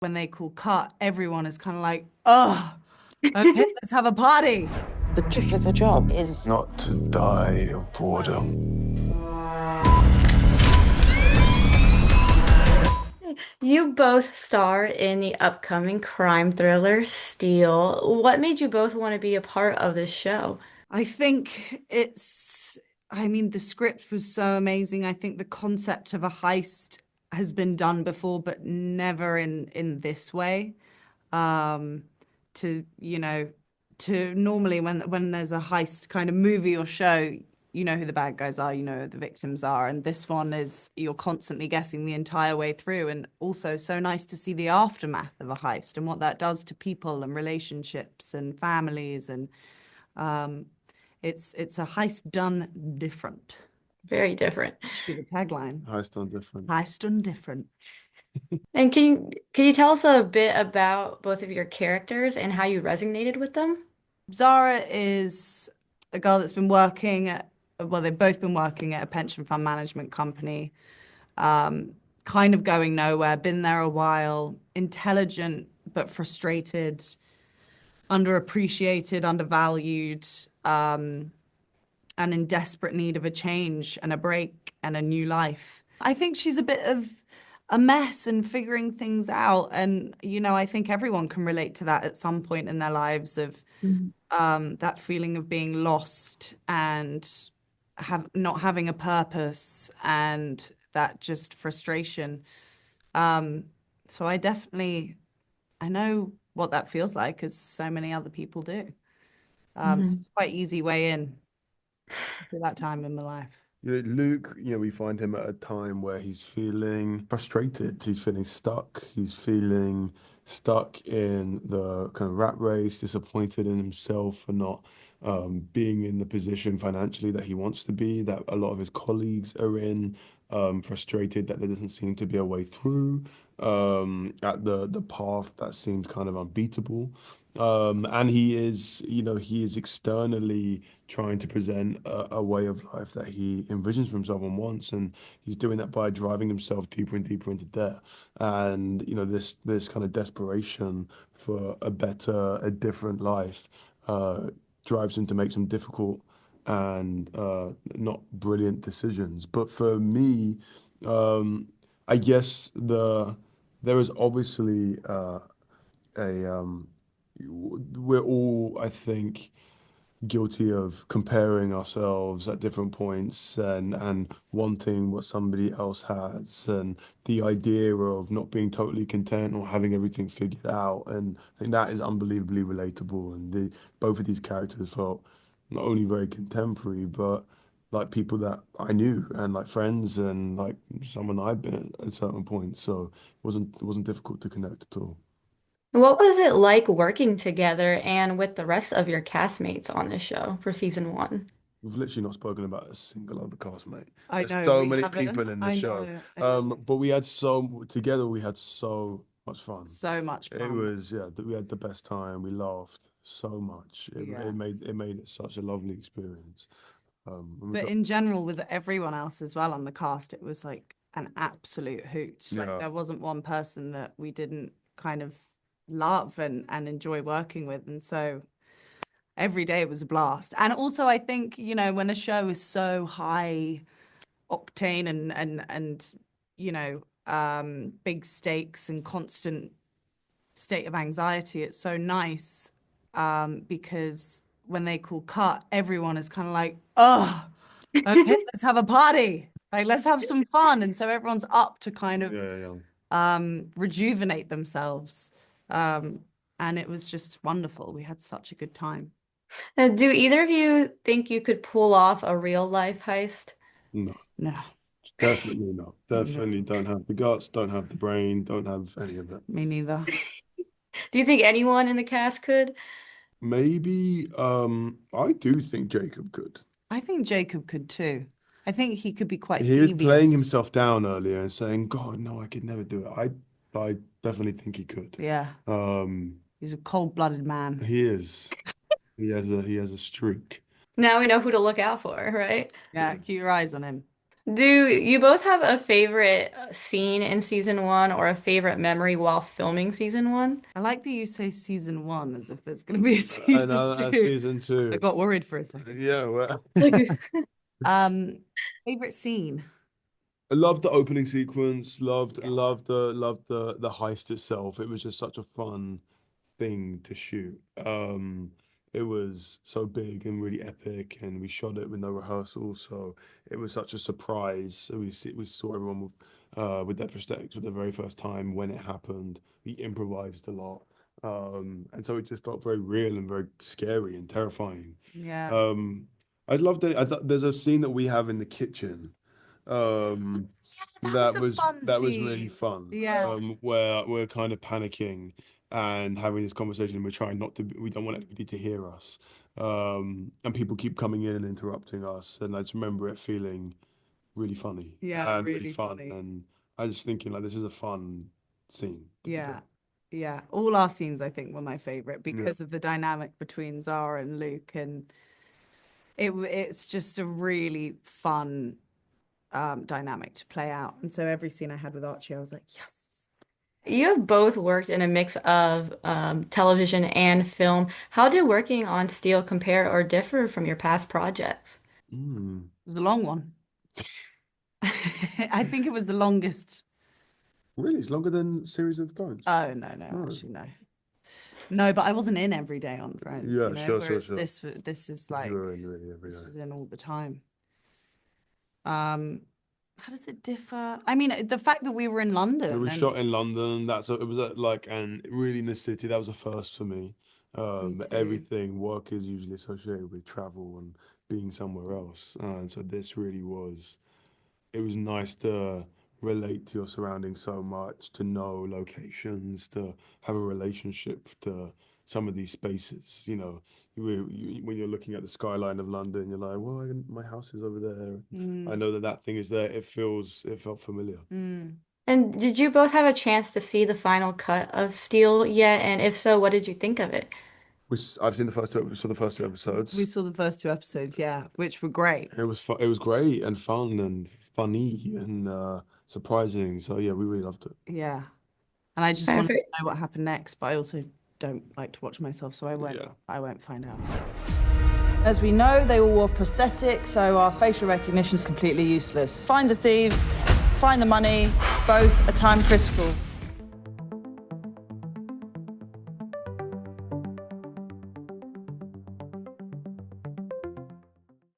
when they call cut, everyone is kind of like, oh, okay, let's have a party. The trick of the job is Not to die of boredom. You both star in the upcoming crime thriller Steel. What made you both want to be a part of this show? I think I mean, the script was so amazing. I think the concept of a heist has been done before, but never in this way. Um, to, to normally when there's a heist kind of movie or show, you know who the bad guys are, you know who the victims are. And this one is you're constantly guessing the entire way through. And also so nice to see the aftermath of a heist and what that does to people and relationships and families. And um, it's a heist done different. Very different. Should be the tagline. Heist on different. Heist done different. And can you tell us a bit about both of your characters and how you resonated with them? Zara is a girl that's been working at, well, they've both been working at a pension fund management company, kind of going nowhere, been there a while, intelligent but frustrated, underappreciated, undervalued, and in desperate need of a change and a break and a new life. I think she's a bit of a mess and figuring things out. And, I think everyone can relate to that at some point in their lives of that feeling of being lost and not having a purpose and that just frustration. So I know what that feels like, as so many other people do. So it's quite easy way in to that time in my life. Luke, we find him at a time where he's feeling frustrated, he's feeling stuck, he's feeling stuck in the kind of rat race, disappointed in himself for not being in the position financially that he wants to be, that a lot of his colleagues are in, frustrated that there doesn't seem to be a way through, at the path that seems kind of unbeatable. And he is externally trying to present a way of life that he envisions for himself and wants, and he's doing that by driving himself deeper and deeper into debt. And this kind of desperation for a different life, drives him to make some difficult and not brilliant decisions. But for me, I guess there is obviously a we're all, I think, guilty of comparing ourselves at different points and wanting what somebody else has, and the idea of not being totally content or having everything figured out. And I think that is unbelievably relatable. And both of these characters felt not only very contemporary, but like people that I knew and like friends and like someone I've been at a certain point. So it wasn't difficult to connect at all. What was it like working together and with the rest of your castmates on this show for season one? We've literally not spoken about a single other castmate. I There's know so we many haven't. people in the I show. know. I know. But we had so much fun. So much It fun. was, yeah, we had the best time. We laughed so much. Yeah. It made it such a lovely experience. And we But got, in general, with everyone else as well on the cast, it was like an absolute hoot. Like yeah, there wasn't one person that we didn't kind of love and enjoy working with. And so every day was a blast. And also I think, when a show is so high octane and big stakes and constant state of anxiety, it's so nice because when they call cut, everyone is kind of like, oh, okay, let's have a party. Like, let's have some fun. And so everyone's up to kind of yeah, yeah. rejuvenate themselves. And it was just wonderful. We had such a good time. Do either of you think you could pull off a real life heist? No, No, definitely not. no, Definitely don't have the guts, don't have the brain, don't have any of it. me neither. Do you think anyone in the cast could? Maybe, I do think Jacob could. I think Jacob could too. I think he could be quite He was playing devious. himself down earlier and saying, "God, no, I could never do it." I definitely think he could. Yeah, Um, he's a cold-blooded man. he is. He has a streak. Now we know who to look out for, right? Yeah, keep your eyes on him. Do you both have a favorite scene in season one or a favorite memory while filming season one? I like that you say season one as if there's going to be a I season know two. season I two. got worried for a second. Yeah, well, Um, favorite scene? I loved the opening sequence. Loved the heist itself. It was just such a fun thing to shoot. It was so big and really epic, and we shot it with no rehearsal, so it was such a surprise. So we saw everyone with their prosthetics for the very first time when it happened. We improvised a lot, and so it just felt very real and very scary and terrifying. Yeah. Um, I loved it. I thought there's a scene that we have in the kitchen. Um, That was a fun that was really scene. fun. Yeah. Where we're kind of panicking and having this conversation. We're trying not to. We don't want anybody to hear us. And people keep coming in and interrupting us. And I just remember it feeling really funny Yeah, and really really fun. funny. And I was thinking like this is a fun scene to be Yeah. done. Yeah. All our scenes, I think, were my favorite Yeah. because of the dynamic between Zara and Luke. And it's just a really fun dynamic to play out. And so every scene I had with Archie, I was like, yes. You have both worked in a mix of television and film. How did working on Steel compare or differ from your past projects? Mm. It was a long one. I think it was the longest. Really, it's longer than Series of Thrones. Oh, no, No. actually, no. No, but I wasn't in every day on Thrones, Yeah, you know, sure, whereas sure. this is like, You were in really every this day. was in all the time. How does it differ? I mean, the fact that we were in Yeah, London we and shot in London. It was like and really in the city. That was a first for me. me too. Everything work is usually associated with travel and being somewhere else, and so this really was. It was nice to relate to your surroundings so much, to know locations, to have a relationship to some of these spaces. When you're looking at the skyline of London, you're like, well, my house is over there. I Mm, know that that thing is there. It felt familiar. mm. And did you both have a chance to see the final cut of Steel yet? And if so, what did you think of it? I've seen the first two We episodes. saw the first two episodes, yeah, which were great. It was great and fun and funny and surprising. So yeah, we really loved it. Yeah. And I just want to Perfect. know what happened next, but I also don't like to watch myself, so Yeah. I won't find out. As we know, they all wore prosthetics, so our facial recognition is completely useless. Find the thieves, find the money, both are time critical.